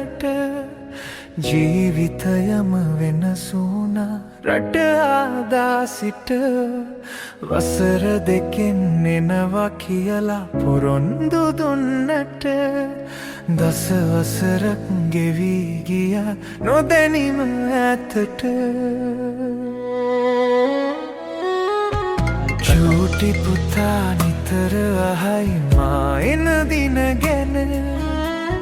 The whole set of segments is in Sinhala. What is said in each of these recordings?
වරදට ජීවිතයම වෙනසුනා රට ආදා සිට වසර දෙකෙන් එනවා කියලා පොරොන්දු දුන්නට දස වසරක් ගෙවී ගියා නොදැනීම ඇතට චූටි පුතා නිතර අහයි මා එන දින ගැන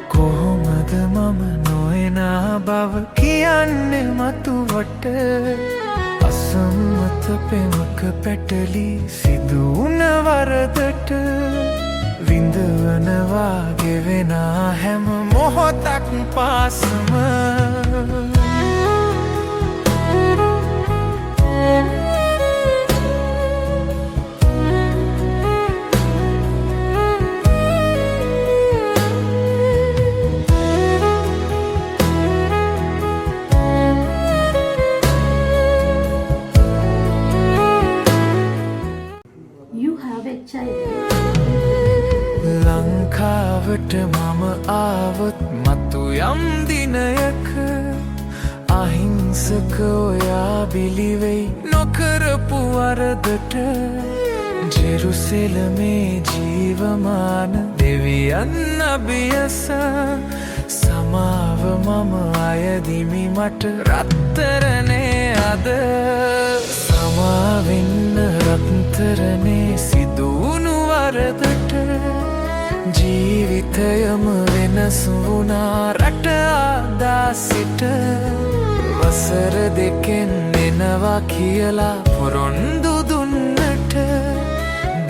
කොහොමද මම නොයනා බව කියන්නේ මතුවට අසම්මත පෙමක පැටලි සිදුවන වරදට විඳවනවා ගෙවෙනා හැම මොහොතක් පාසම ලංකාවට මම ආවොත් මතු යම් දිනයක අහිංසක ඔයා බිලිවෙයි නොකරපු වරදට ජෙරුසෙලමේ ජීවමාන දෙවියන් අභියස සමාව මම අයදිමි මට රත්තරනේ අද සමාවෙන්න රත්තරනේ සිදුවුණු වරදට ජීවිතයම වෙනස් වුණා රට ආදා සිට වසර දෙකෙන් එනවා කියලා පොරොන්දු දුන්නට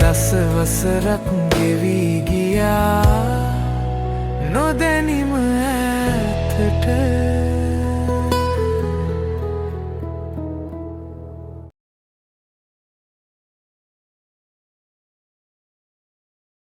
දස වසරක් ගෙවී ගියා නොදැනීම